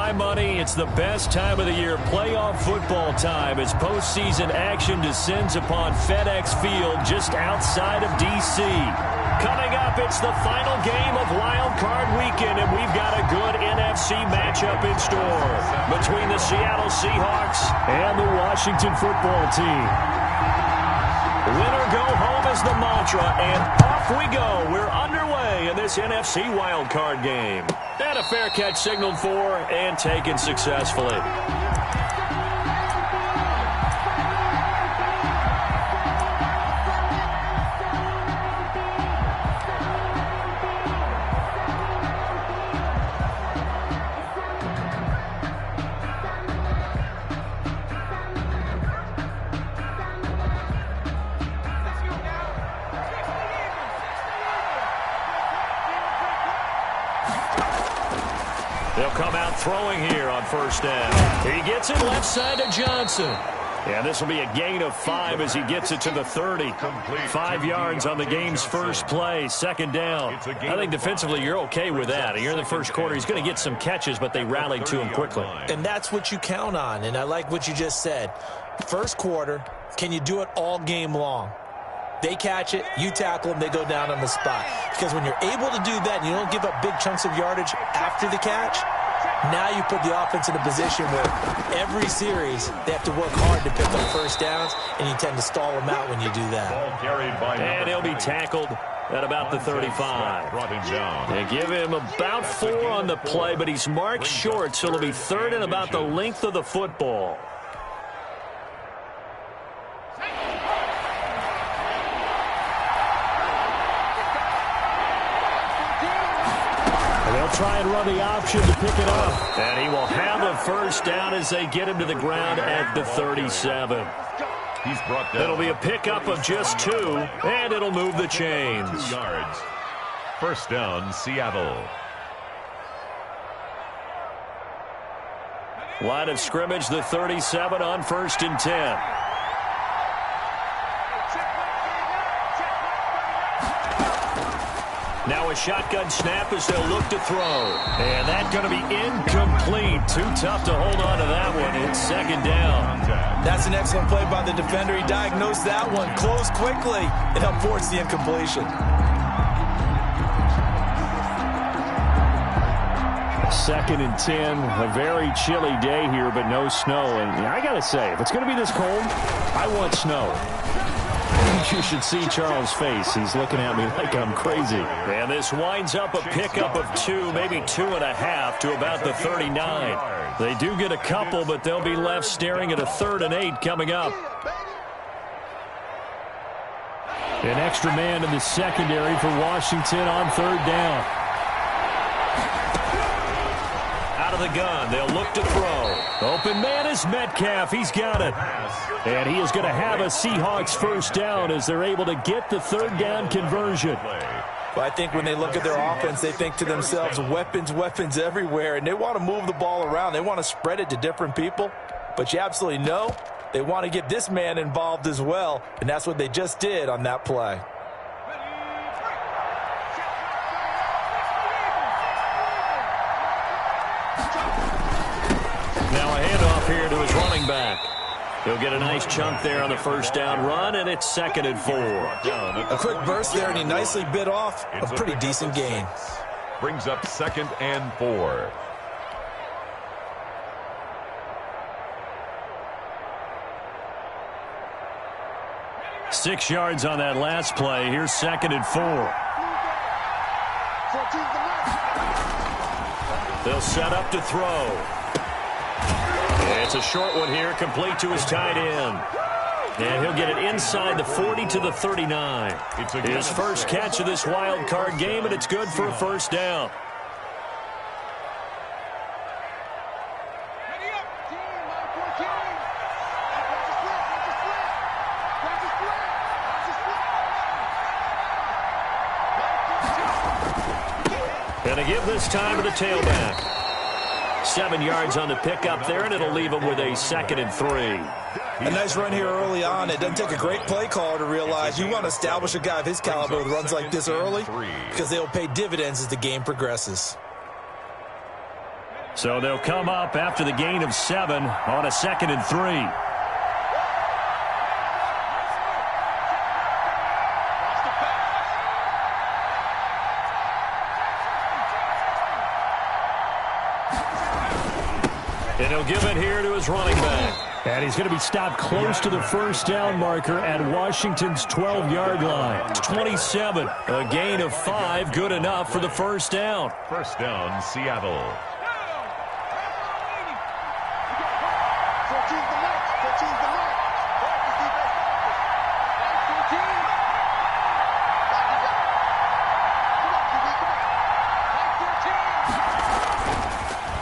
my money, it's the best time of the year, playoff football time, as postseason action descends upon FedEx Field just outside of D.C. Coming up, it's the final game of Wild Card Weekend, and we've got a good NFC matchup in store between the Seattle Seahawks and the Washington football team. Win or go home is the mantra, and off we go. We're underway in this NFC Wild Card game. And a fair catch signaled for and taken successfully. They'll come out throwing here on first down. He gets it left side to Johnson. And this will be a gain of 5 as he gets it to the 30. 5 yards on the game's first play, second down. I think defensively you're okay with that. Here in the first quarter, he's going to get some catches, but they rallied to him quickly. And that's what you count on, and I like what you just said. First quarter, can you do it all game long? They catch it, you tackle them, they go down on the spot. Because when you're able to do that and you don't give up big chunks of yardage after the catch, now you put the offense in a position where every series they have to work hard to pick up first downs, and you tend to stall them out when you do that. And he'll be tackled at about the 35. They give him about 4 on the play, but he's marked short, so it'll be third and about the length of the football. They'll try and run the option to pick it up. And he will have a first down as they get him to the ground at the 37. He's brought down. It'll be a pickup of just 2, and it'll move the chains. 2 yards. First down, Seattle. Line of scrimmage, the 37 on first and 10. Now a shotgun snap as they'll look to throw. And that's going to be incomplete. Too tough to hold on to that one. It's second down. That's an excellent play by the defender. He diagnosed that one, closed quickly, and helped force the incompletion. Second and 10, a very chilly day here, but no snow. And I got to say, if it's going to be this cold, I want snow. You should see Charles' face. He's looking at me like I'm crazy. And this winds up a pickup of 2, maybe 2.5 to about the 39. They do get a couple, but they'll be left staring at a 3rd and 8 coming up. An extra man in the secondary for Washington on 3rd down. Out of the gun, they'll look to throw. Open man is Metcalf. He's got it. And he is going to have a Seahawks first down as they're able to get the 3rd down conversion. Well, I think when they look at their offense, they think to themselves, weapons, weapons everywhere, and they want to move the ball around. They want to spread it to different people. But you absolutely know they want to get this man involved as well, and that's what they just did on that play. Now a handoff here to his running back. He'll get a nice chunk there on the first down run, and it's 2nd and 4. A quick burst there, and he nicely bit off a pretty decent gain. Brings up 2nd and 4. Six yards on that last play. Here's 2nd and 4. They'll set up to throw. It's a short one here, complete to his tight end. And he'll get it inside the 40 to the 39. His first catch of this wild card game, and it's good for a first down. And a give this time to the tailback. 7 yards on the pickup there, and it'll leave him with a 2nd and 3. A nice run here early on. It doesn't take a great play caller to realize you want to establish a guy of his caliber with runs like this early because they will pay dividends as the game progresses. So they'll come up after the gain of 7 on a 2nd and 3. And he'll give it here to his running back. And he's going to be stopped close to the first down marker at Washington's 12-yard line. 27. A gain of 5, good enough for the first down. First down, Seattle.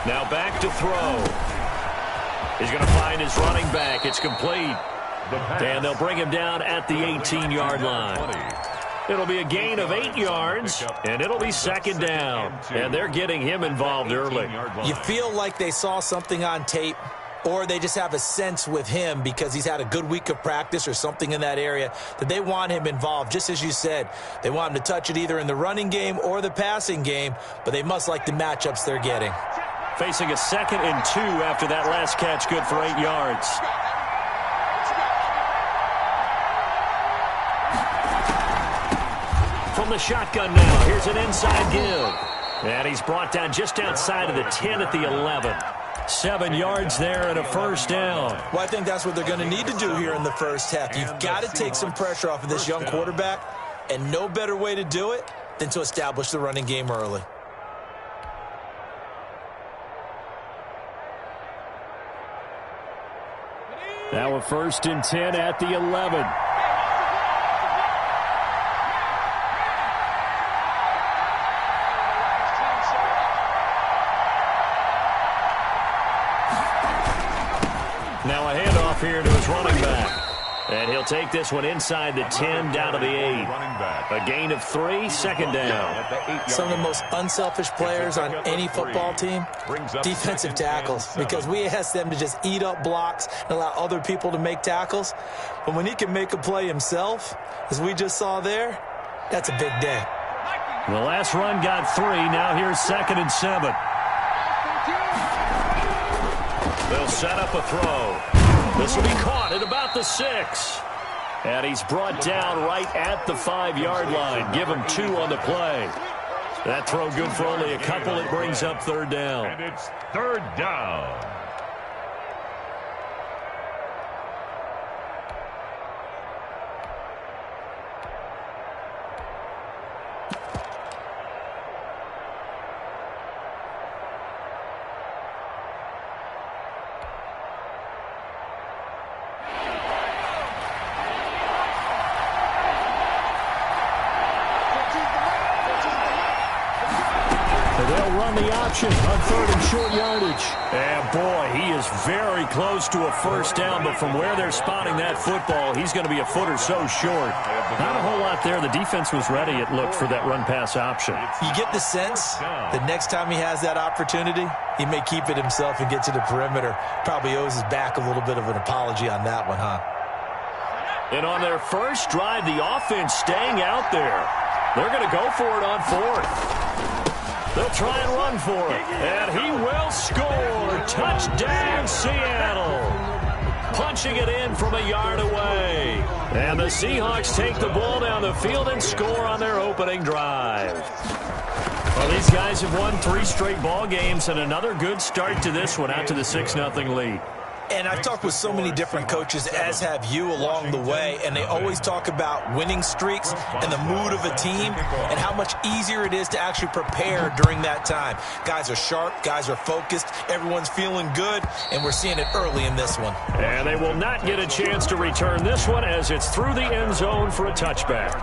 Now back to throw. He's going to find his running back. It's complete. And they'll bring him down at the 18-yard line. It'll be a gain of 8 yards, and it'll be 2nd down. And they're getting him involved early. You feel like they saw something on tape, or they just have a sense with him because he's had a good week of practice or something in that area that they want him involved. Just as you said, they want him to touch it either in the running game or the passing game, but they must like the matchups they're getting. Facing a 2nd and 2 after that last catch, good for 8 yards. From the shotgun now, here's an inside give. And he's brought down just outside of the 10 at the 11. 7 yards there and a first down. Well, I think that's what they're going to need to do here in the first half. You've got to take some pressure off of this young quarterback, and no better way to do it than to establish the running game early. Now a 1st and 10 at the 11. Now a handoff here to his running back. And he'll take this one inside the 10 down to the 8. A gain of 3, 2nd down. Some of the most unselfish players on any football team, defensive tackles, because we ask them to just eat up blocks and allow other people to make tackles. But when he can make a play himself, as we just saw there, that's a big day. The last run got 3. Now here's 2nd and 7. They'll set up a throw. This will be caught at about the 6. And he's brought down right at the 5-yard line. Give him 2 on the play. That throw good for only a couple. It brings up 3rd down. And it's 3rd down. The option on 3rd and short yardage. And boy, he is very close to a first down, but from where they're spotting that football, he's going to be a foot or so short. Not a whole lot there. The defense was ready, it looked, for that run-pass option. You get the sense the next time he has that opportunity, he may keep it himself and get to the perimeter. Probably owes his back a little bit of an apology on that one, huh? And on their first drive, the offense staying out there. They're going to go for it on 4th. They'll try and run for it. And he will score. Touchdown, Seattle. Punching it in from a yard away. And the Seahawks take the ball down the field and score on their opening drive. Well, these guys have won 3 straight ball games, and another good start to this one out to the 6-0 lead. And I've talked with so many different coaches, as have you, along the way, and they always talk about winning streaks and the mood of a team and how much easier it is to actually prepare during that time. Guys are sharp, guys are focused, everyone's feeling good, and we're seeing it early in this one. And they will not get a chance to return this one as it's through the end zone for a touchback.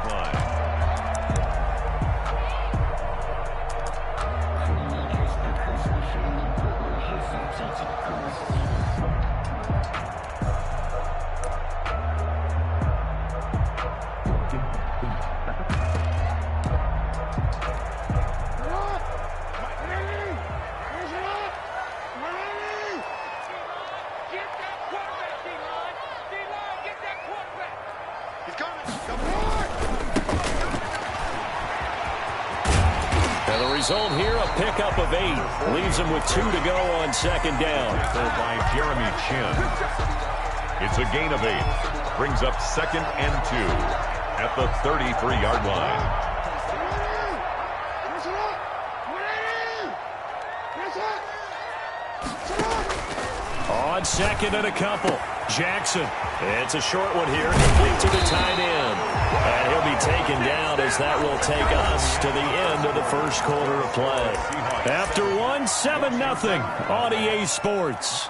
Result here, a pickup of 8. Leaves them with 2 to go on second down. By Jeremy Chin. It's a gain of 8. Brings up 2nd and 2 at the 33-yard line. On second and a couple. Jackson. It's a short one here. Complete to the tight end. And he'll be taken down as that will take us to the end of the first quarter of play. After one, 7-0 on EA Sports.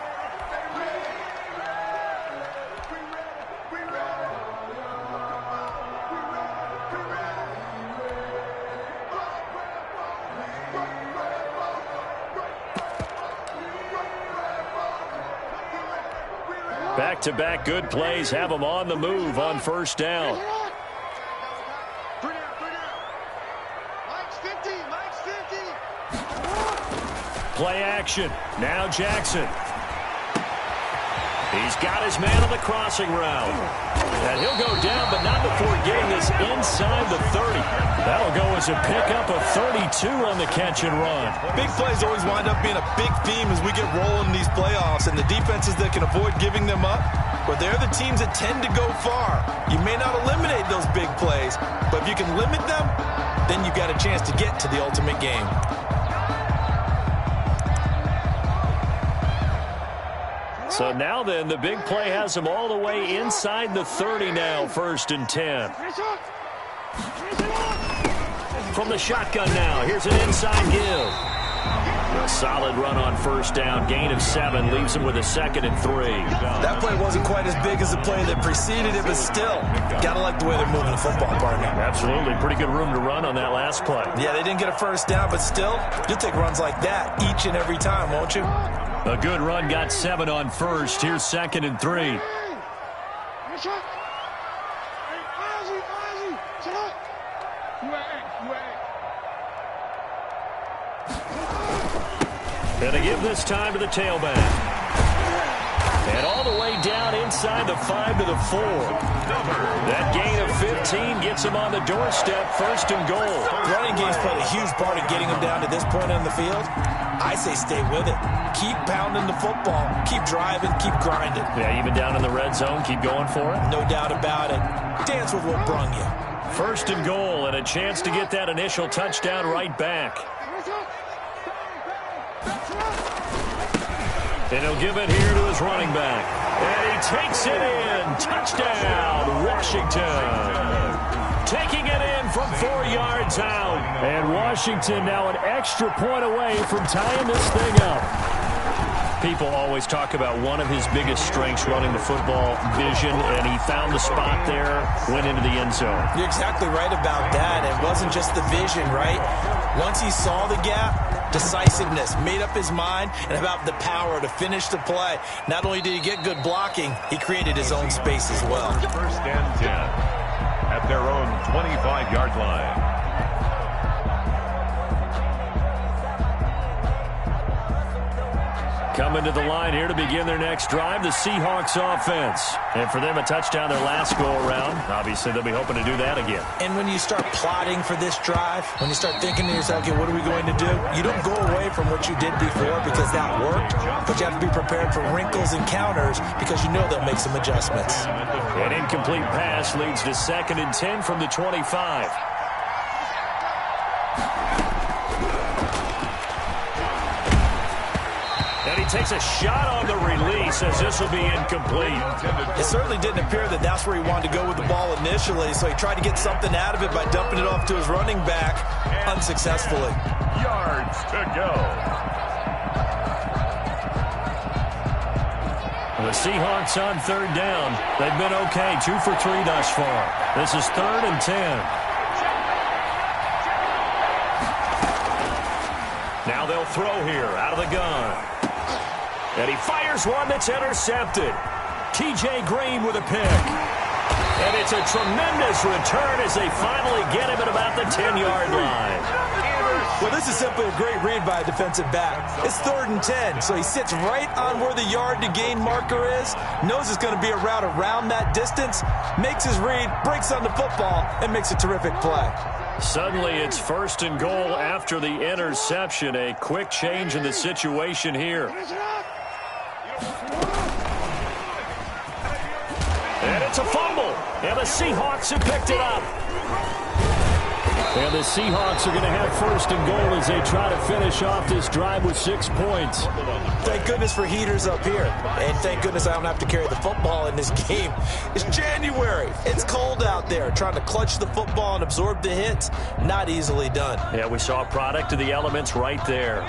Back-to-back good plays have them on the move on first down. Play action. Now Jackson. He's got his man on the crossing route. And he'll go down, but not before getting this inside the 30. That'll go as a pickup of 32 on the catch and run. Big plays always wind up being a big theme as we get rolling in these playoffs, and the defenses that can avoid giving them up, but they're the teams that tend to go far. You may not eliminate those big plays, but if you can limit them, then you've got a chance to get to the ultimate game. So now then, the big play has them all the way inside the 30 now, 1st and 10. From the shotgun now, here's an inside give. A solid run on first down, gain of 7, leaves him with a 2nd and 3. That play wasn't quite as big as the play that preceded it, but still, gotta like the way they're moving the football, partner. Absolutely, pretty good room to run on that last play. Yeah, they didn't get a first down, but still, you'll take runs like that each and every time, won't you? A good run, got 7 on first. Here's 2nd and 3. And a give this time to the tailback. And all the way down inside the 5 to the 4. That gain of 15 gets him on the doorstep, 1st and goal. Running game's played a huge part in getting him down to this point on the field. I say stay with it. Keep pounding the football. Keep driving. Keep grinding. Yeah, even down in the red zone, keep going for it. No doubt about it. Dance with what brung you. 1st and goal, and a chance to get that initial touchdown right back. And he'll give it here to his running back. And he takes it in. Touchdown, Washington. Taking it in from 4 yards out. And Washington now an extra point away from tying this thing up. People always talk about one of his biggest strengths running the football, vision, and he found the spot there, went into the end zone. You're exactly right about that. It wasn't just the vision, right? Once he saw the gap, decisiveness, made up his mind, and about the power to finish the play. Not only did he get good blocking, he created his own space as well. 1st and 10 at their own 25-yard line. Coming to the line here to begin their next drive, the Seahawks offense. And for them, a touchdown their last go-around. Obviously, they'll be hoping to do that again. And when you start plotting for this drive, when you start thinking to yourself, okay, what are we going to do? You don't go away from what you did before because that worked, but you have to be prepared for wrinkles and counters because you know they'll make some adjustments. An incomplete pass leads to 2nd and 10 from the 25. And he takes a shot on the release as this will be incomplete. It certainly didn't appear that that's where he wanted to go with the ball initially, so he tried to get something out of it by dumping it off to his running back unsuccessfully. Yards to go. The Seahawks on 3rd down. They've been okay, 2 for 3 thus far. This is 3rd and 10. Now they'll throw here out of the gun. And he fires one that's intercepted. T.J. Green with a pick. And it's a tremendous return as they finally get him at about the 10-yard line. Well, this is simply a great read by a defensive back. It's 3rd and 10, so he sits right on where the yard to gain marker is, knows it's going to be a route around that distance, makes his read, breaks on the football, and makes a terrific play. Suddenly it's 1st and goal after the interception. A quick change in the situation here. And it's a fumble. And the Seahawks have picked it up. And the Seahawks are going to have 1st and goal as they try to finish off this drive with 6 points. Thank goodness for heaters up here. And thank goodness I don't have to carry the football in this game. It's January. It's cold out there. Trying to clutch the football and absorb the hits, not easily done. Yeah, we saw a product of the elements right there.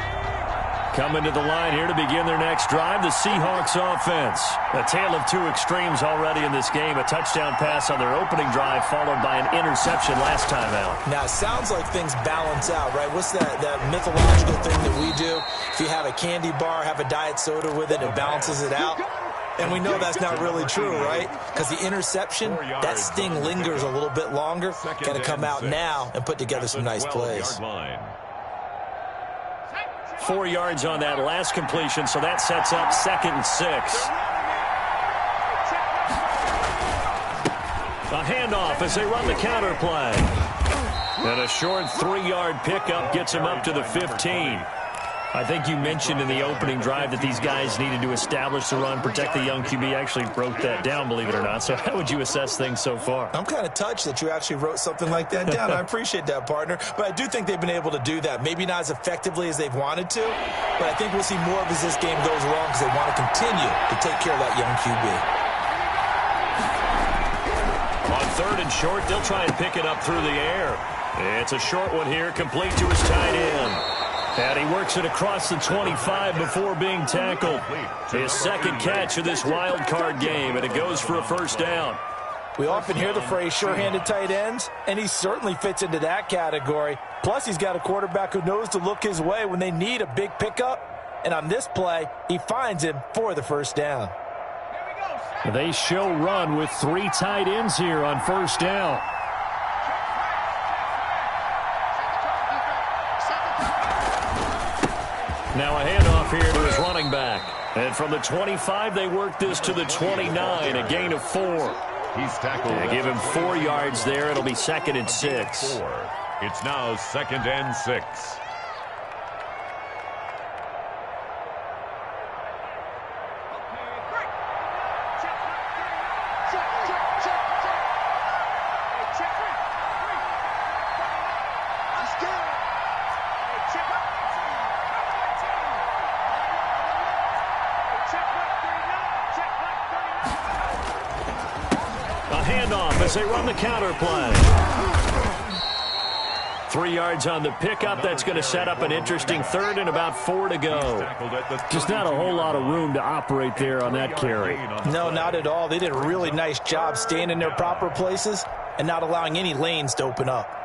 Coming to the line here to begin their next drive, the Seahawks offense. A tale of two extremes already in this game. A touchdown pass on their opening drive followed by an interception last time out. Now, it sounds like things balance out, right? What's that mythological thing that we do? If you have a candy bar, have a diet soda with it, it balances it out. And we know that's not really true, right? Because the interception, that sting lingers a little bit longer. Got to come out now and put together some nice plays. 4 yards on that last completion, so that sets up 2nd and 6. A handoff as they run the counter play. And a short 3-yard pickup gets him up to the 15. I think you mentioned in the opening drive that these guys needed to establish the run, protect the young QB. Actually broke that down, believe it or not. So how would you assess things so far? I'm kind of touched that you actually wrote something like that down. I appreciate that, partner. But I do think they've been able to do that. Maybe not as effectively as they've wanted to, but I think we'll see more of as this game goes along because they want to continue to take care of that young QB. On 3rd and short, they'll try and pick it up through the air. It's a short one here, complete to his tight end. And he works it across the 25 before being tackled. His 2nd catch of this wild card game, and it goes for a 1st down. We often hear the phrase sure-handed tight ends, and he certainly fits into that category. Plus, he's got a quarterback who knows to look his way when they need a big pickup. And on this play, he finds him for the 1st down. They show run with 3 tight ends here on 1st down. Now a handoff here to his running back. And from the 25, they work this to the 29, a gain of 4. He's tackled. They give him 4 yards there. It'll be 2nd and 6. It's now 2nd and 6. As they run the counter play. 3 yards on the pickup. That's going to set up an interesting 3rd and about 4 to go. Just not a whole lot of room to operate there on that carry. No, not at all. They did a really nice job staying in their proper places and not allowing any lanes to open up.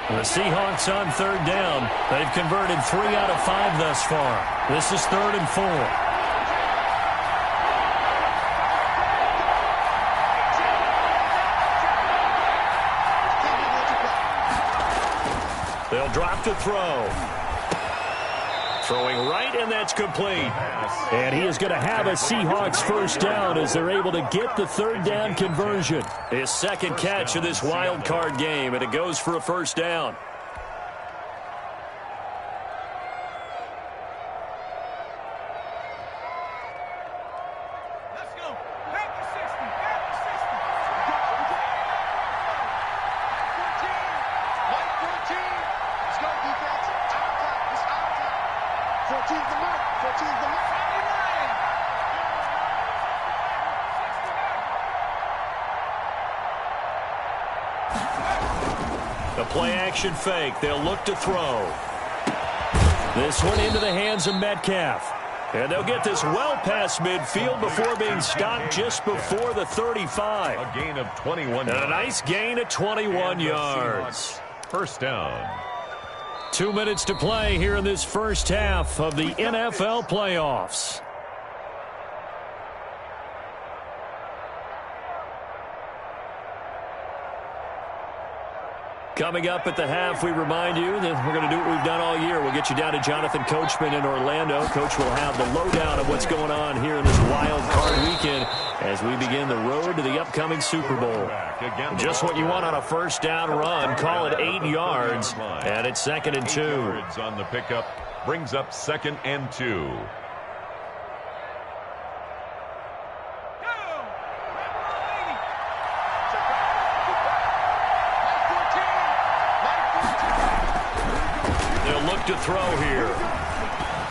The Seahawks on 3rd down. They've converted 3 out of 5 thus far. This is 3rd and 4. They'll drop to throw. Throwing right, and that's complete. And he is going to have a Seahawks 1st down as they're able to get the 3rd down conversion. His 2nd catch of this wild card game, and it goes for a 1st down. The play-action fake. They'll look to throw. This one into the hands of Metcalf. And they'll get this well past midfield before being stopped just before the 35. A gain of 21 yards. And a nice gain of 21 yards. 1st down. 2 minutes to play here in this 1st half of the NFL playoffs. Coming up at the half, we remind you that we're going to do what we've done all year. We'll get you down to Jonathan Coachman in Orlando. Coach will have the lowdown of what's going on here in this wild card weekend as we begin the road to the upcoming Super Bowl. Just what you want on a first down run. Call it 8 yards, and it's 2nd and 2. 8 yards on the pickup brings up 2nd and 2. To throw here.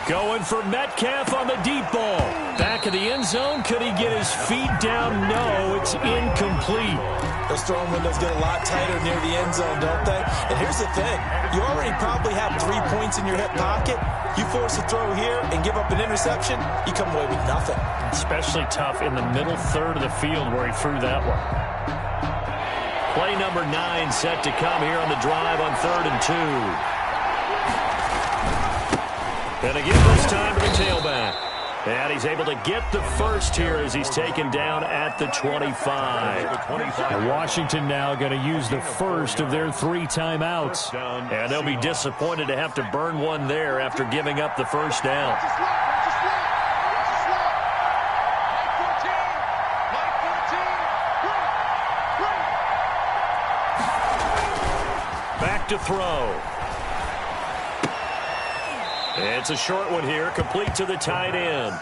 Going for Metcalf on the deep ball. Back of the end zone. Could he get his feet down? No, it's incomplete. Those throwing windows get a lot tighter near the end zone, don't they? And here's the thing. You already probably have 3 points in your hip pocket. You force a throw here and give up an interception, you come away with nothing. Especially tough in the middle third of the field where he threw that one. Play number 9 set to come here on the drive on 3rd and 2. And again, this time to the tailback. And he's able to get the first here as he's taken down at the 25. And Washington now going to use the first of their 3 timeouts. And they'll be disappointed to have to burn one there after giving up the first down. Back to throw. It's a short one here, complete to the tight end.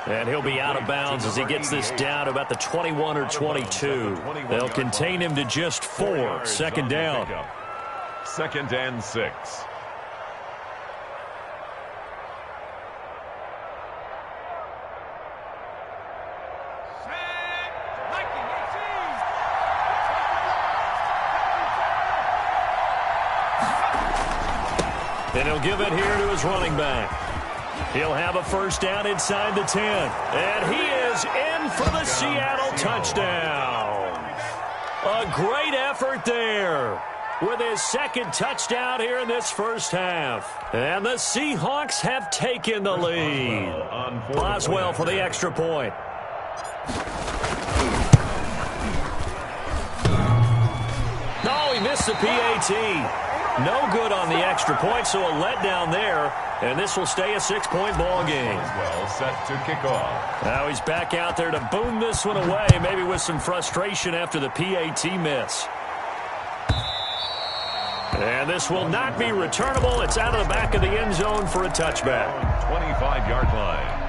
And he'll be out of bounds as he gets this down about the 21 or 22. They'll contain him to just 4. 2nd down. 2nd and 6. And he'll give it here to his running back. He'll have a first down inside the 10. And he is in for the Seattle touchdown. A great effort there with his 2nd touchdown here in this first half. And the Seahawks have taken the lead. Boswell for the extra point. No, he missed the PAT. No good on the extra point, so a letdown there. And this will stay a 6-point ball game. Well set to kick off. Now he's back out there to boom this one away, maybe with some frustration after the PAT miss. And this will not be returnable. It's out of the back of the end zone for a touchback. 25-yard line.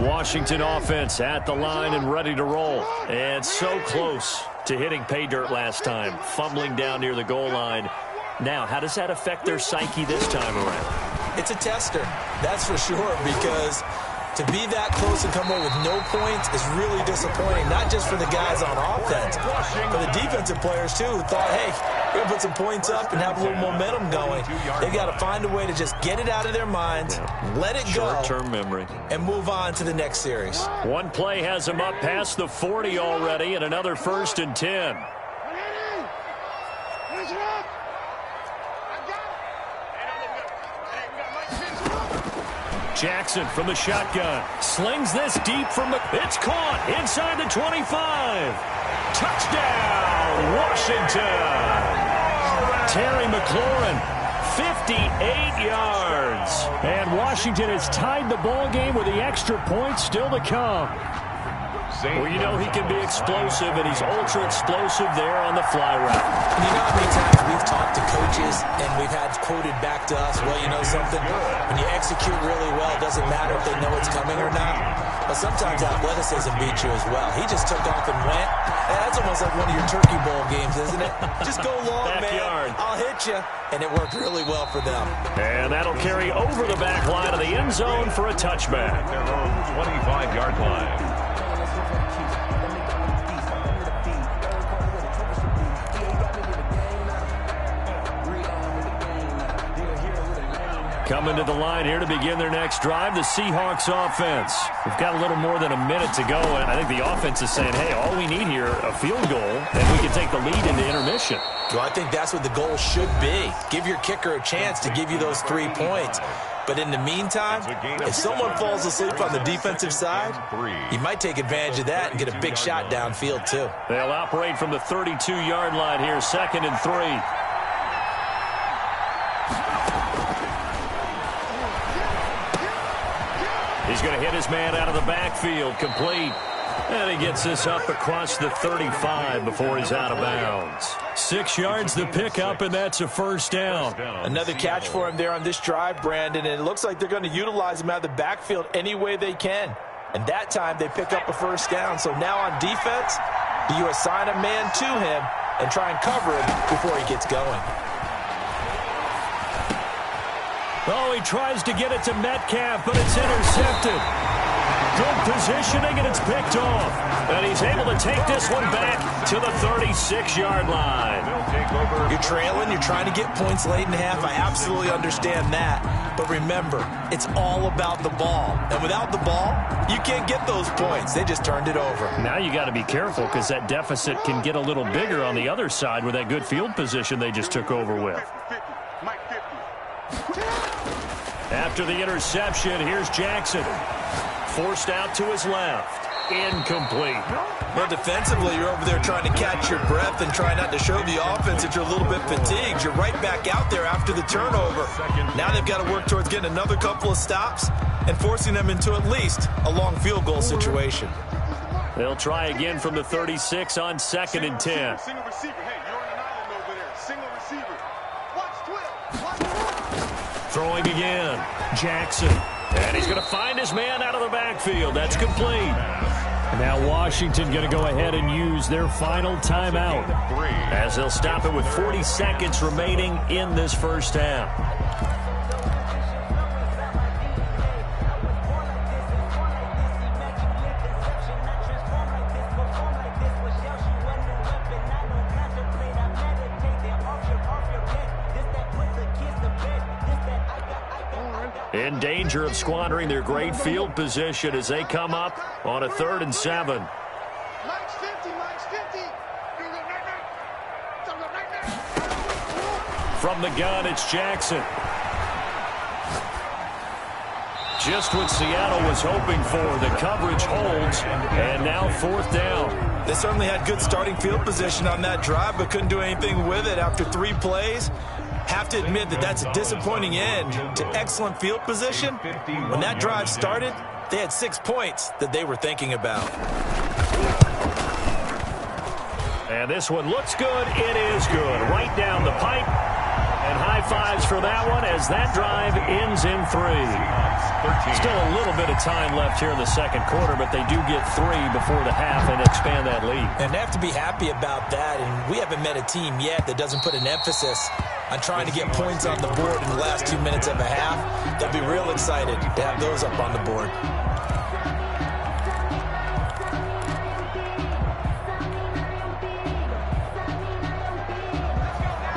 Washington offense at the line and ready to roll. And so close to hitting pay dirt last time, fumbling down near the goal line. Now, how does that affect their psyche this time around? It's a tester, that's for sure, because to be that close and come away with no points is really disappointing, not just for the guys on offense, but the defensive players, too, who thought, hey, we're going to put some points up and have a little momentum going. They've got to find a way to just get it out of their minds, let it go, short-term memory, and move on to the next series. One play has them up past the 40 already, and another 1st and 10. Jackson from the shotgun. Slings this deep from the... It's caught inside the 25. Touchdown, Washington. Terry McLaurin, 58 yards. And Washington has tied the ball game with the extra point still to come. Well, you know he can be explosive, and he's ultra-explosive there on the fly route. And you know how many times we've talked to coaches, and we've had quoted back to us, well, you know something? When you execute really well, it doesn't matter if they know it's coming or not. But sometimes athleticism beats you as well. He just took off and went. And that's almost like one of your Turkey Bowl games, isn't it? Just go long, Backyard. man. I'll hit you. And it worked really well for them. And that'll carry over the back line of the end zone for a touchback. Their own 25-yard line. Coming to the line here to begin their next drive, the Seahawks offense. We've got a little more than a minute to go, and I think the offense is saying, hey, all we need here, a field goal, and we can take the lead into intermission. Well, I think that's what the goal should be. Give your kicker a chance to give you those 3 points. But in the meantime, if someone falls asleep on the defensive side, you might take advantage of that and get a big shot downfield too. They'll operate from the 32-yard line here, 2nd and 3. He's going to hit his man out of the backfield, complete. And he gets this up across the 35 before he's out of bounds. 6 yards the pickup, and that's a first down. Another catch for him there on this drive, Brandon, and it looks like they're going to utilize him out of the backfield any way they can. And that time they pick up a first down. So now on defense, do you assign a man to him and try and cover him before he gets going? Oh, he tries to get it to Metcalf, but it's intercepted. Good positioning, and it's picked off. And he's able to take this one back to the 36-yard line. You're trailing, you're trying to get points late in the half. I absolutely understand that. But remember, it's all about the ball. And without the ball, you can't get those points. They just turned it over. Now you got to be careful because that deficit can get a little bigger on the other side with that good field position they just took over with. After the interception, here's Jackson. Forced out to his left. Incomplete. Well, defensively, you're over there trying to catch your breath and try not to show the offense that you're a little bit fatigued. You're right back out there after the turnover. Now they've got to work towards getting another couple of stops and forcing them into at least a long field goal situation. They'll try again from the 36 on 2nd and 10. Single receiver. Hey, you're on an island over there. Single receiver. Watch 12. Throwing again. Jackson. And he's going to find his man out of the backfield. That's complete. And now Washington going to go ahead and use their final timeout, as they'll stop it with 40 seconds remaining in this first half. In danger of squandering their great field position as they come up on a 3rd and 7. Mike's 50, Mike's 50. From the gun, it's Jackson. Just what Seattle was hoping for. The coverage holds, and now 4th down. They certainly had good starting field position on that drive, but couldn't do anything with it after 3 plays. Have to admit that that's a disappointing end to excellent field position. When that drive started, they had 6 points that they were thinking about. And this one looks good. It is good. Right down the pipe. And high fives for that one as that drive ends in 3. Still a little bit of time left here in the 2nd quarter, but they do get 3 before the half and expand that lead. And they have to be happy about that. And we haven't met a team yet that doesn't put an emphasis on trying to get points on the board in the last 2 minutes of a half. They'll be real excited to have those up on the board.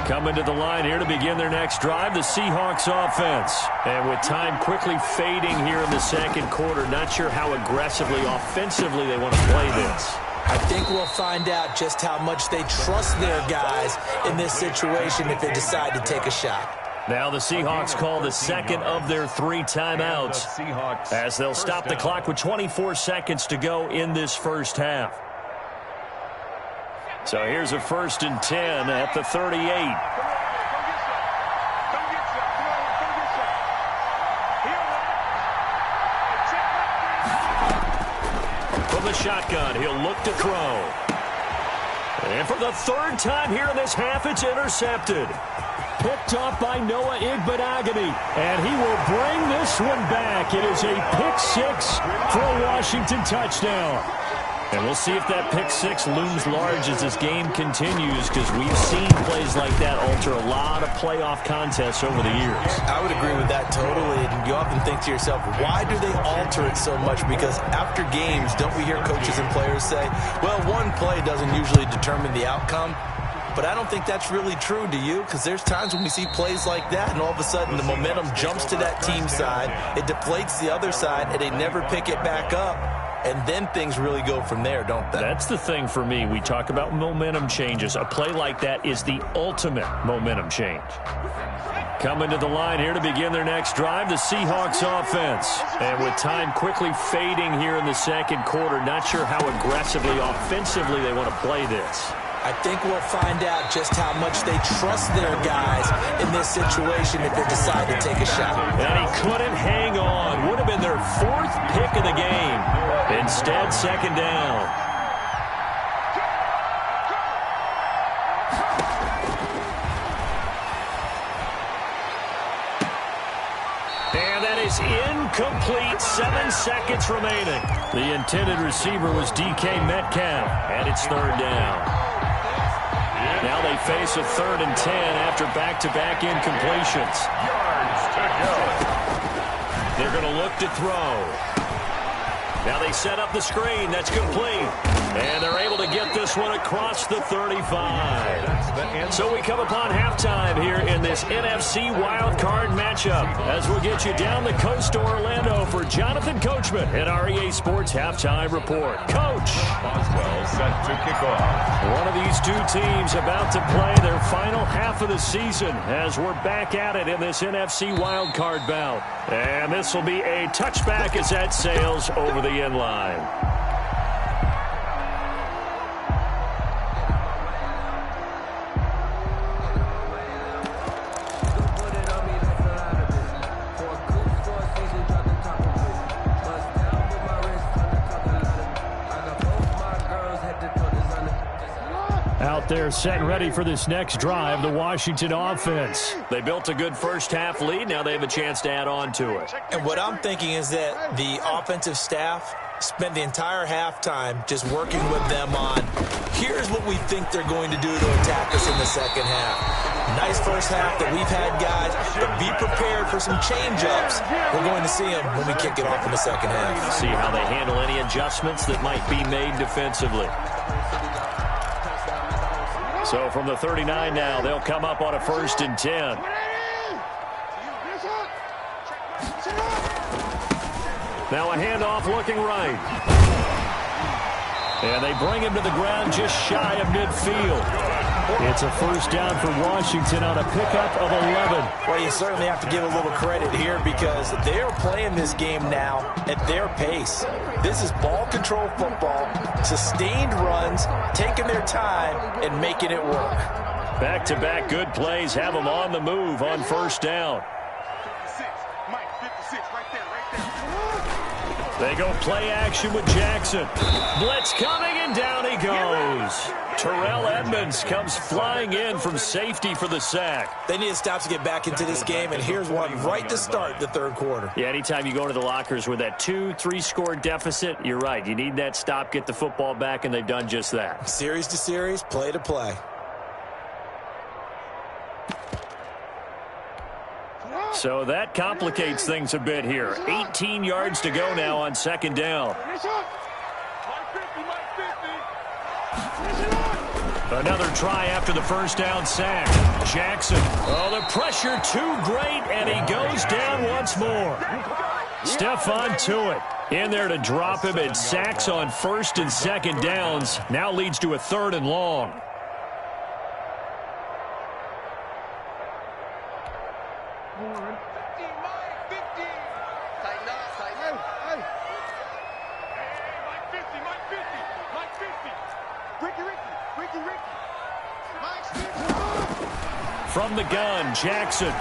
Coming to the line here to begin their next drive, the Seahawks offense. And with time quickly fading here in the 2nd quarter, not sure how aggressively, offensively they want to play this. I think we'll find out just how much they trust their guys in this situation if they decide to take a shot. Now the Seahawks call the 2nd of their 3 timeouts as they'll stop the clock with 24 seconds to go in this first half. So here's a 1st and 10 at the 38. From the shotgun, he'll look to throw. And for the 3rd time here in this half, it's intercepted. Picked off by Noah Igbenogany, and he will bring this one back. It is a pick 6 for a Washington touchdown. And we'll see if that pick 6 looms large as this game continues, because we've seen plays like that alter a lot of playoff contests over the years. I would agree with that totally. And you often think to yourself, why do they alter it so much? Because after games, don't we hear coaches and players say, well, one play doesn't usually determine the outcome? but I don't think that's really true, do you? Because there's times when we see plays like that, and all of a sudden the momentum jumps to that team side, it deflates the other side, and they never pick it back up, and then things really go from there, don't they? That's the thing for me. We talk about momentum changes. A play like that is the ultimate momentum change. Coming to the line here to begin their next drive, the Seahawks offense. And with time quickly fading here in the second quarter, not sure how aggressively, offensively they want to play this. I think we'll find out just how much they trust their guys in this situation if they decide to take a shot. And he couldn't hang on. Would have been their fourth pick of the game. Instead, second down. And that is incomplete. 7 seconds remaining. The intended receiver was DK Metcalf, and it's third down. Now they face a 3rd and 10 after back-to-back incompletions. Yards to go. They're going to look to throw. Now they set up the screen. That's complete. And they're able to get this one across the 35. So we come upon halftime here in this NFC wildcard matchup as we'll get you down the coast to Orlando for Jonathan Coachman at our EA Sports Halftime Report. Coach. Boswell set to kick off. One of these two teams about to play their final half of the season as we're back at it in this NFC wildcard bout. And this will be a touchback as that sails over the end line. Out there set and ready for this next drive, the Washington offense. They built a good first half lead. Now they have a chance to add on to it. And what I'm thinking is that the offensive staff spent the entire halftime just working with them on, here's what we think they're going to do to attack us in the second half. Nice first half that we've had, guys, but be prepared for some change-ups. We're going to see them when we kick it off in the second half. See how they handle any adjustments that might be made defensively. So from the 39 now, they'll come up on a 1st and 10. Now a handoff looking right. And they bring him to the ground just shy of midfield. It's a first down for Washington on a pickup of 11. Well, you certainly have to give a little credit here because they are playing this game now at their pace. This is ball control football, sustained runs, taking their time, and making it work. Back-to-back good plays have them on the move on first down. 56, Mike, 56, right there. They go play action with Jackson. Blitz coming, and down he goes. Terrell Edmonds comes flying in from safety for the sack. They need to stop to get back into this game, and here's one right to start the third quarter. Yeah, anytime you go into the lockers with that 2-3 score deficit, you're right. You need that stop, get the football back, and they've done just that. Series to series, play to play. So that complicates things a bit here. 18 yards to go now on second down. Another try after the first down sack. Jackson. Oh, the pressure too great, and he goes down once more. Stephon Tuitt in there to drop him, and sacks on first and second downs. Now leads to a 3rd and long. From the gun, Jackson.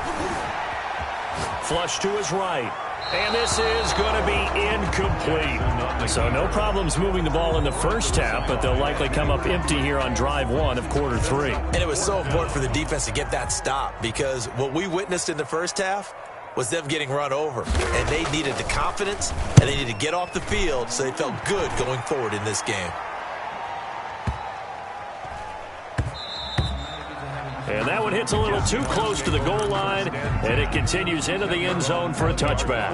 Flush to his right. And this is going to be incomplete. So no problems moving the ball in the first half, but they'll likely come up empty here on drive 1 of quarter 3. And it was so important for the defense to get that stop because what we witnessed in the first half was them getting run over. And they needed the confidence, and they needed to get off the field so they felt good going forward in this game. And that one hits a little too close to the goal line, and it continues into the end zone for a touchback.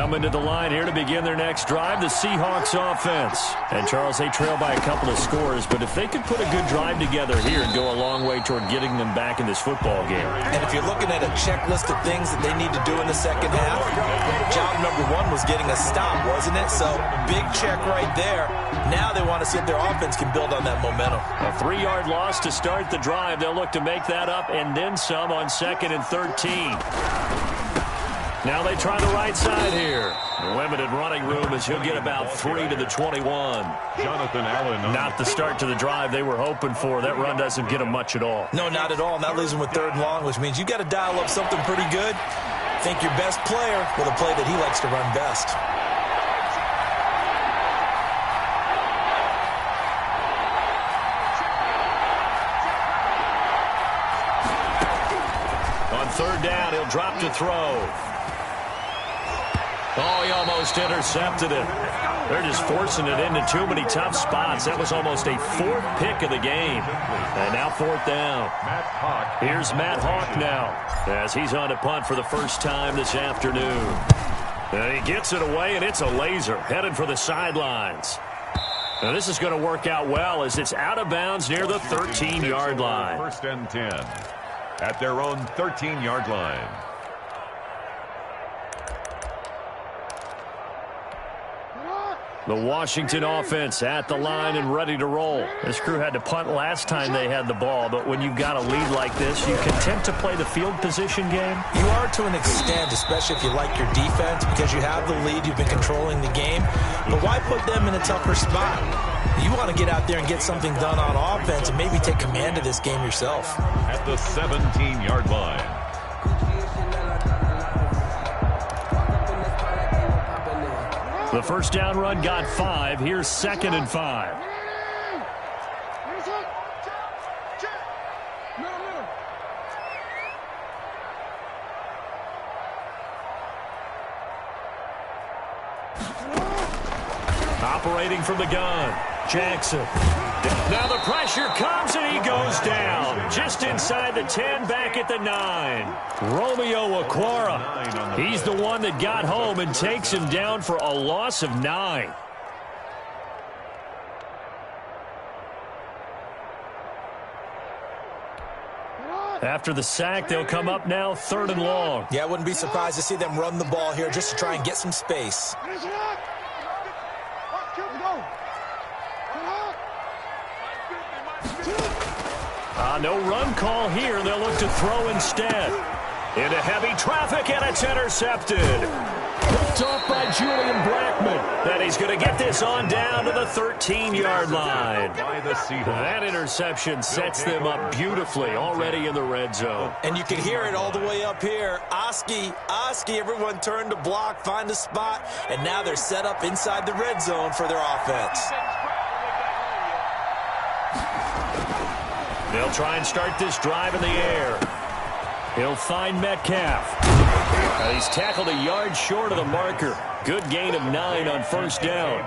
Coming to the line here to begin their next drive, the Seahawks offense. And, Charles, they trail by a couple of scores, but if they could put a good drive together here and go a long way toward getting them back in this football game. And if you're looking at a checklist of things that they need to do in the second half, job number one was getting a stop, wasn't it? So, big check right there. Now they want to see if their offense can build on that momentum. A 3-yard loss to start the drive. They'll look to make that up and then some on 2nd and 13. Now they try the right side here. Limited running room as he'll get about 3 to the 21. Jonathan Allen. Not the start to the drive they were hoping for. That run doesn't get them much at all. No, not at all. And that leaves them with 3rd and long, which means you got to dial up something pretty good. Think your best player with a play that he likes to run best. On 3rd down, he'll drop to throw. Oh, he almost intercepted it. They're just forcing it into too many tough spots. That was almost a 4th pick of the game. And now 4th down. Here's Matt Hawk now as he's on to punt for the first time this afternoon. And he gets it away, and it's a laser headed for the sidelines. Now this is going to work out well as it's out of bounds near the 13-yard line. 1st and 10 at their own 13-yard line. The Washington offense at the line and ready to roll. This crew had to punt last time they had the ball, but when you've got a lead like this, you content to play the field position game? You are to an extent, especially if you like your defense, because you have the lead, you've been controlling the game. But why put them in a tougher spot? You want to get out there and get something done on offense and maybe take command of this game yourself. At the 17-yard line. The first down run got 5. Here's 2nd and 5. Operating from the gun, Jackson. Now the pressure comes and he goes down. Just inside the 10, back at the 9. Romeo Okwara. He's the one that got home and takes him down for a loss of 9. After the sack, they'll come up now 3rd and long. Yeah, I wouldn't be surprised to see them run the ball here just to try and get some space. No run call here. They'll look to throw instead. Into heavy traffic, and it's intercepted. Picked off by Julian Blackman. Then he's going to get this on down to the 13-yard line. That interception sets them up beautifully already in the red zone. And you can hear it all the way up here. Oski, everyone turned to block, find a spot, and now they're set up inside the red zone for their offense. They'll try and start this drive in the air. He'll find Metcalf. He's tackled a yard short of the marker. Good gain of 9 on 1st down.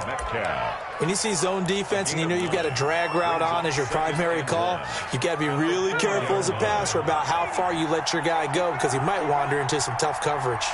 When you see zone defense and you know you've got a drag route on as your primary call, you've got to be really careful as a passer about how far you let your guy go because he might wander into some tough coverage.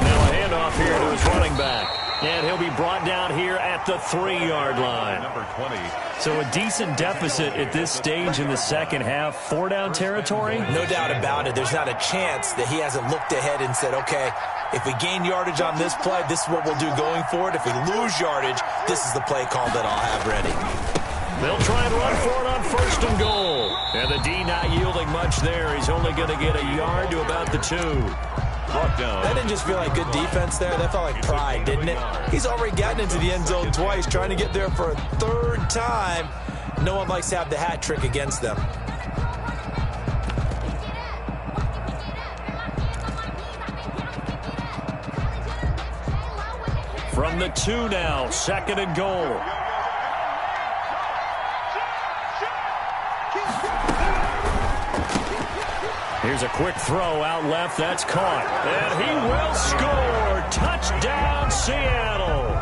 Now a handoff here to his running back. And he'll be brought down here at the 3-yard line. Number 20. So a decent deficit at this stage in the second half. 4-down territory? No doubt about it. There's not a chance that he hasn't looked ahead and said, okay, if we gain yardage on this play, this is what we'll do going forward. If we lose yardage, this is the play call that I'll have ready. They'll try and run for it on 1st and goal. And the D not yielding much there. He's only going to get a yard to about the 2. That didn't just feel like good defense there. That felt like pride, didn't it? He's already gotten into the end zone twice, trying to get there for a 3rd time. No one likes to have the hat trick against them. From the 2 now, 2nd and goal. Here's a quick throw out left. That's caught. And he will score. Touchdown, Seattle.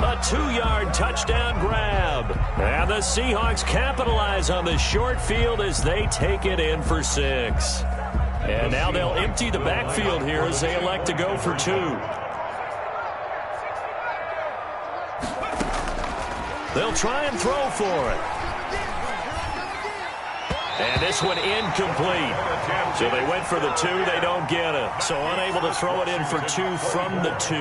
A 2-yard touchdown grab. And the Seahawks capitalize on the short field as they take it in for 6. And now they'll empty the backfield here as they elect to go for 2. They'll try and throw for it. And this one incomplete. So they went for the 2. They don't get it. So unable to throw it in for 2 from the 2.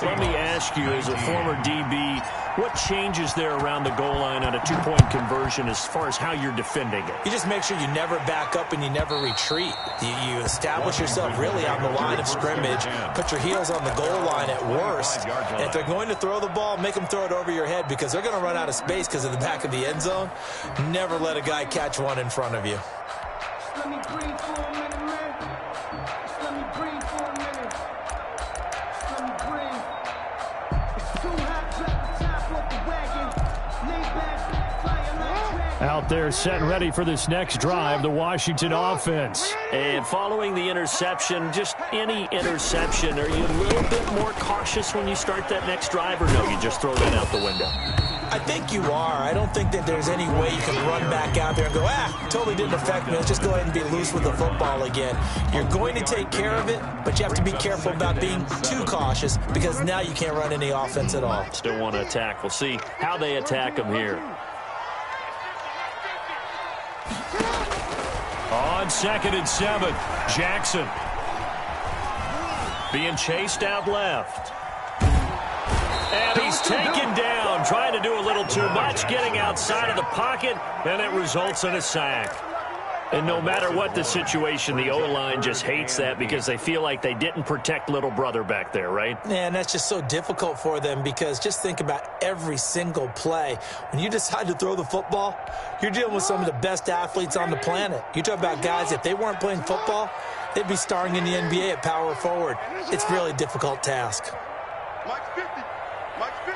Let me ask you, as a former DB, what changes there around the goal line on a 2-point conversion as far as how you're defending it? You just make sure you never back up and you never retreat. You establish yourself really on the line of scrimmage, put your heels on the goal line at worst. And if they're going to throw the ball, make them throw it over your head because they're going to run out of space because of the back of the end zone. Never let a guy catch one in front of you. Let me breathe for a minute, man. Just let me breathe for a minute. Just let me breathe. It's too hot to the top of the wagon. Lay back, flying like dragon. Out there set ready for this next drive, the Washington offense. And following the interception, just any interception, are you a little bit more cautious when you start that next drive, or no, you just throw that out the window? I think you are. I don't think that there's any way you can run back out there and go, totally didn't affect me. Let's just go ahead and be loose with the football again. You're going to take care of it, but you have to be careful about being too cautious because now you can't run any offense at all. Still want to attack. We'll see how they attack them here. On 2nd and 7, Jackson being chased out left. And he's taken down, trying to do a little too much, getting outside of the pocket, and it results in a sack. And no matter what the situation, the O-line just hates that because they feel like they didn't protect little brother back there, right? Man, that's just so difficult for them because just think about every single play. When you decide to throw the football, you're dealing with some of the best athletes on the planet. You talk about guys, if they weren't playing football, they'd be starring in the NBA at power forward. It's a really difficult task. Mike's 50. Mike's 50.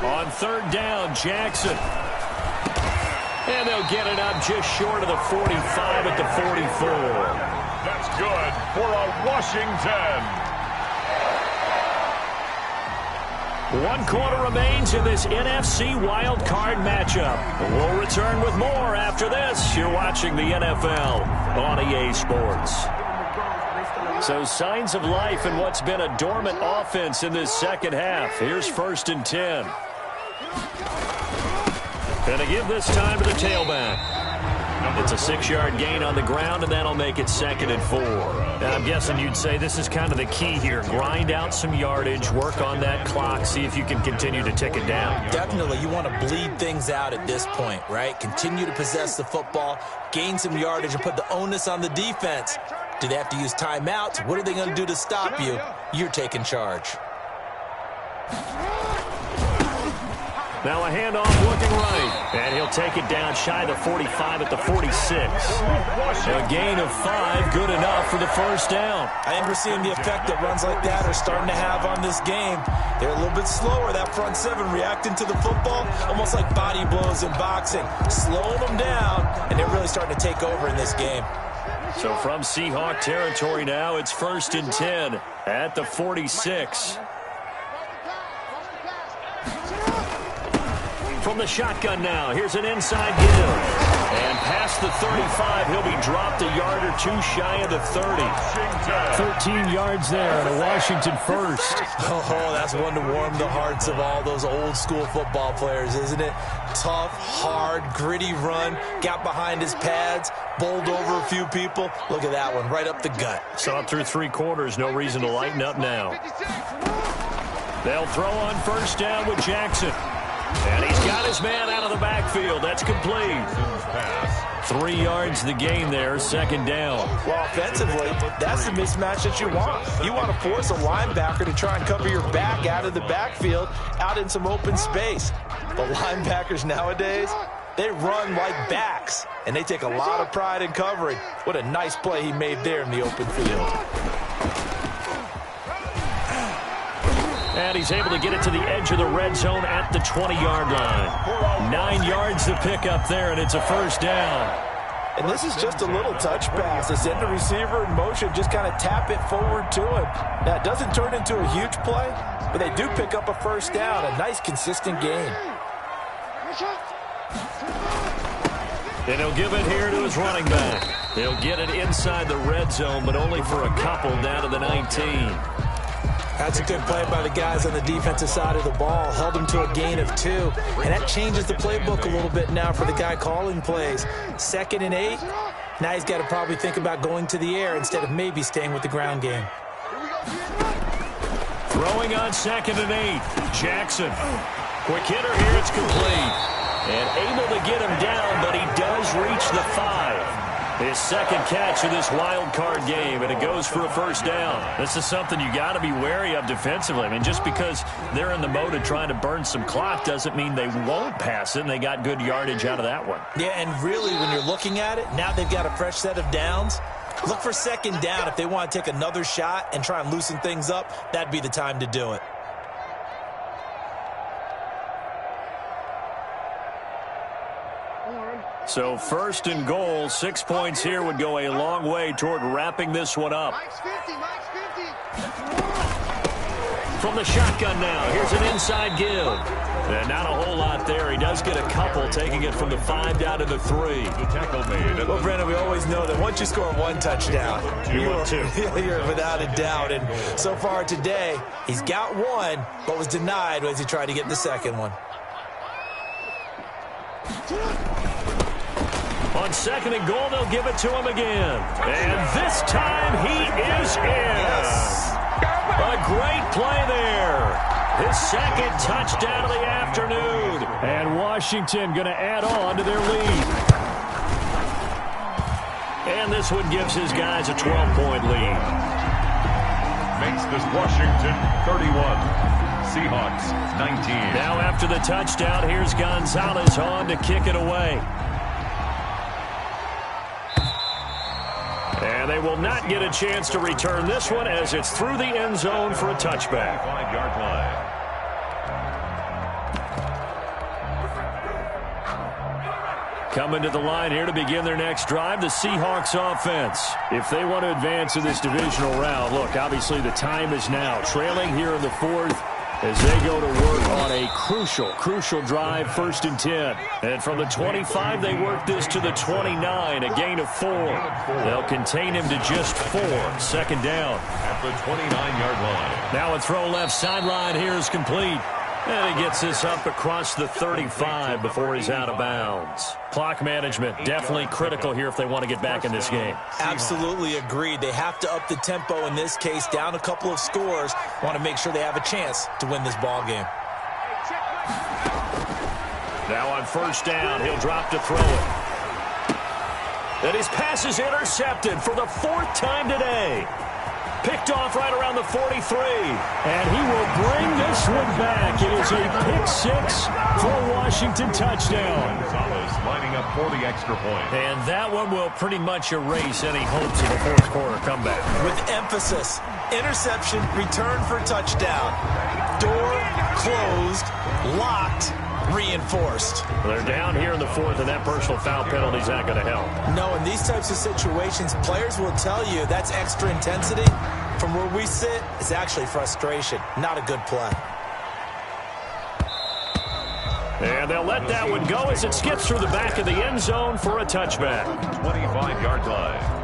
On 3rd down, Jackson. And they'll get it up just short of the 45 at the 44. That's good for a Washington. 1 quarter remains in this NFC Wild Card matchup. We'll return with more after this. You're watching the NFL on EA Sports. So signs of life in what's been a dormant offense in this second half. Here's 1st and 10. Going to give this time to the tailback. It's a 6-yard gain on the ground, and that'll make it 2nd and 4. And I'm guessing you'd say this is kind of the key here. Grind out some yardage, work on that clock, see if you can continue to tick it down. Definitely. You want to bleed things out at this point, right? Continue to possess the football, gain some yardage, and put the onus on the defense. Do they have to use timeouts? What are they going to do to stop you? You're taking charge. Now a handoff looking right. And he'll take it down shy of the 45 at the 46. A gain of 5, good enough for the 1st down. I think we're seeing the effect that runs like that are starting to have on this game. They're a little bit slower, that front 7, reacting to the football, almost like body blows in boxing. Slowing them down, and they're really starting to take over in this game. So from Seahawk territory now, it's 1st and 10 at the 46. From the shotgun now, here's an inside give. And past the 35, he'll be dropped a yard or 2 shy of the 30. 13 yards there and a Washington 1st. Oh, that's one to warm the hearts of all those old school football players, isn't it? Tough, hard, gritty run, got behind his pads, bowled over a few people. Look at that one, right up the gut. Saw it through 3 quarters, no reason to lighten up now. They'll throw on 1st down with Jackson. And he's got his man out of the backfield. That's complete. 3 yards the gain there, 2nd down. Well, offensively, that's the mismatch that you want. You want to force a linebacker to try and cover your back out of the backfield, out in some open space. The linebackers nowadays, they run like backs, and they take a lot of pride in covering. What a nice play he made there in the open field. And he's able to get it to the edge of the red zone at the 20-yard line. 9 yards to pick up there, and it's a 1st down. And this is just a little touch pass. They send the receiver in motion, just kind of tap it forward to him. Now, it doesn't turn into a huge play, but they do pick up a 1st down, a nice, consistent gain. And he'll give it here to his running back. He'll get it inside the red zone, but only for a couple down to the 19. That's a good play by the guys on the defensive side of the ball. Held them to a gain of 2. And that changes the playbook a little bit now for the guy calling plays. 2nd and 8. Now he's got to probably think about going to the air instead of maybe staying with the ground game. Throwing on 2nd and 8. Jackson. Quick hitter here. It's complete. And able to get him down, but he does reach the 5. His second catch of this wild card game, and it goes for a first down. This is something you got to be wary of defensively. I mean, just because they're in the mode of trying to burn some clock doesn't mean they won't pass it, and they got good yardage out of that one. Yeah, and really, when you're looking at it, now they've got a fresh set of downs. Look for 2nd down. If they want to take another shot and try and loosen things up, that'd be the time to do it. So 1st and goal, 6 points here would go a long way toward wrapping this one up. From the shotgun now, here's an inside give. And not a whole lot there. He does get a couple, taking it from the 5 down to the 3. The tackle made. Well, Brandon, we always know that once you score 1 touchdown, you're without a doubt. And so far today, he's got 1, but was denied as he tried to get the 2nd one. On 2nd and goal, they'll give it to him again. And this time he is in. Yes. A great play there. His 2nd touchdown of the afternoon. And Washington going to add on to their lead. And this one gives his guys a 12-point lead. Makes this Washington 31. Seahawks 19. Now after the touchdown, here's Gonzalez on to kick it away. And they will not get a chance to return this one as it's through the end zone for a touchback. 5-yard line. Coming to the line here to begin their next drive, the Seahawks offense. If they want to advance in this divisional round, look, obviously the time is now. Trailing here in the 4th as they go to work on a crucial drive, 1st and 10. And from the 25, they work this to the 29, a gain of 4. They'll contain him to just 4, 2nd down. At the 29-yard line. Now a throw left sideline here is complete. And he gets this up across the 35 before he's out of bounds. Clock management definitely critical here if they want to get back in this game. Absolutely agreed. They have to up the tempo in this case, down a couple of scores. Want to make sure they have a chance to win this ball game. Now on 1st down, he'll drop to throw it. And his pass is intercepted for the 4th time today. Picked off right around the 43. And he will bring this one back. It is a pick-6 for a Washington touchdown. Gonzalez lining up for the extra point. And that one will pretty much erase any hopes of a 4th quarter comeback. With emphasis, interception, return for touchdown. Door closed, locked, reinforced. They're down here in the 4th, and that personal foul penalty is not going to help. No, in these types of situations, players will tell you that's extra intensity. From where we sit, it's actually frustration. Not a good play. And they'll let that one go as it skips through the back of the end zone for a touchback. 25-yard line.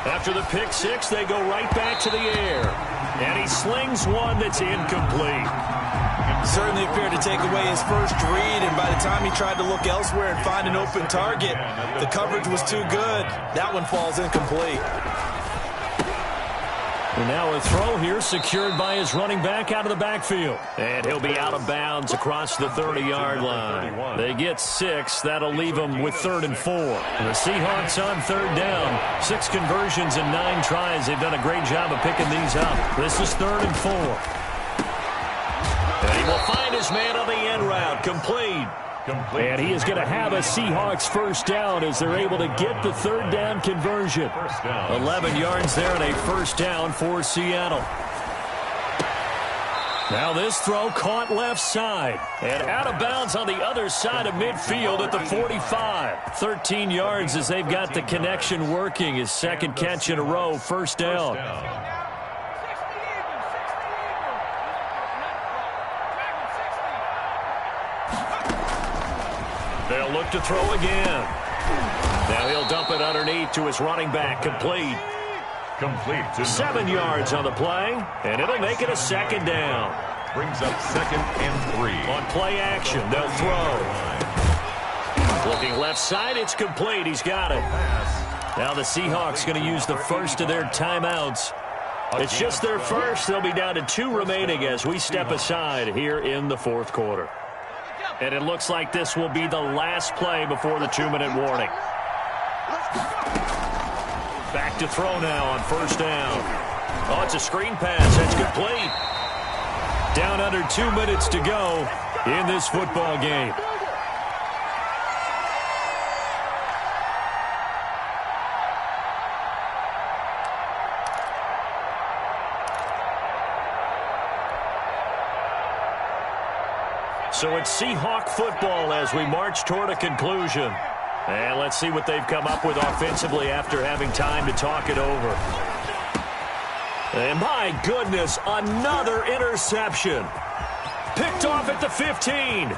After the pick-6, they go right back to the air. And he slings one that's incomplete. Certainly appeared to take away his first read, and by the time he tried to look elsewhere and find an open target, the coverage was too good. That one falls incomplete. And now a throw here secured by his running back out of the backfield. And he'll be out of bounds across the 30-yard line. They get 6. That'll leave them with 3rd and 4. And the Seahawks on 3rd down. 6 conversions and 9 tries. They've done a great job of picking these up. This is 3rd and 4. And he will find his man on the end route. Complete. And he is going to have a Seahawks first down as they're able to get the 3rd down conversion. 11 yards there and a first down for Seattle. Now this throw caught left side and out of bounds on the other side of midfield at the 45. 13 yards as they've got the connection working. His 2nd catch in a row, first down. They'll look to throw again. Now he'll dump it underneath to his running back. Complete. Complete to 7 yards on the play, and it'll make it a second down. Brings up 2nd and 3. On play action, they'll throw. Looking left side, it's complete. He's got it. Now the Seahawks going to use the first of their timeouts. It's just their first. They'll be down to 2 remaining as we step aside here in the fourth quarter. And it looks like this will be the last play before the 2-minute warning. Back to throw now on first down. Oh, it's a screen pass. That's complete. Down under 2 minutes to go in this football game. So it's Seahawk football as we march toward a conclusion. And let's see what they've come up with offensively after having time to talk it over. And my goodness, another interception. Picked off at the 15.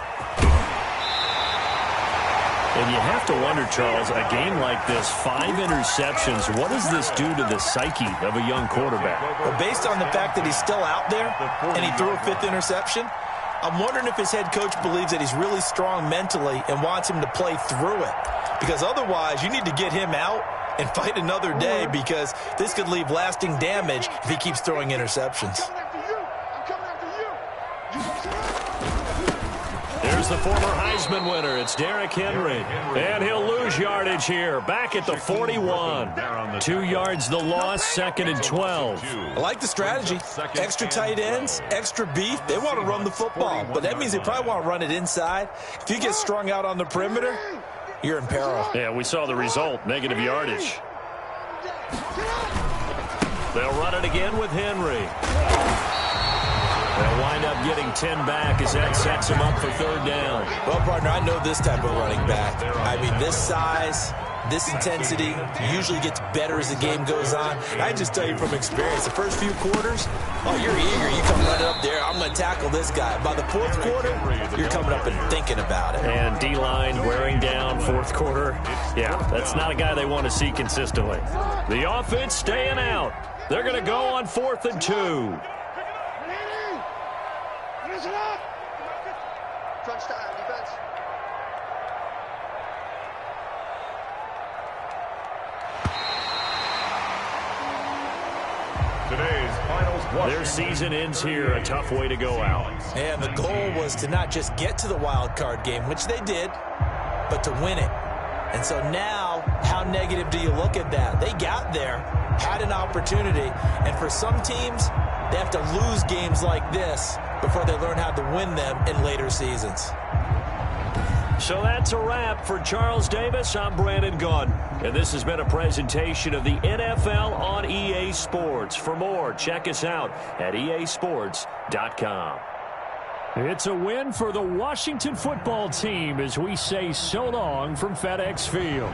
And you have to wonder, Charles, a game like this, 5 interceptions, what does this do to the psyche of a young quarterback? Well, based on the fact that he's still out there and he threw a 5th interception, I'm wondering if his head coach believes that he's really strong mentally and wants him to play through it. Because otherwise, you need to get him out and fight another day, because this could leave lasting damage if he keeps throwing interceptions. There's the former Heisman winner. It's Derrick Henry. And he'll lose yardage here. Back at the 41. 2 yards the loss, 2nd and 12. I like the strategy. Extra tight ends, extra beef. They want to run the football, but that means they probably want to run it inside. If you get strung out on the perimeter, you're in peril. Yeah, we saw the result, negative yardage. They'll run it again with Henry. They'll wind up getting 10 back as that sets him up for 3rd down. Well, partner, I know this type of running back. I mean, this size, this intensity usually gets better as the game goes on. I just tell you from experience, the first few quarters, oh, you're eager. You come running up there, I'm going to tackle this guy. By the 4th quarter, you're coming up and thinking about it. And D-line wearing down 4th quarter. Yeah, that's not a guy they want to see consistently. The offense staying out. They're going to go on 4th and 2. Crunch time, defense. Today's finals. Their season ends here. A tough way to go out. And the goal was to not just get to the wild card game, which they did, but to win it. And so now, how negative do you look at that? They got there, had an opportunity, and for some teams, they have to lose games like this before they learn how to win them in later seasons. So that's a wrap for Charles Davis. I'm Brandon Gaudin, and this has been a presentation of the NFL on EA Sports. For more, check us out at easports.com. It's a win for the Washington football team as we say so long from FedEx Field.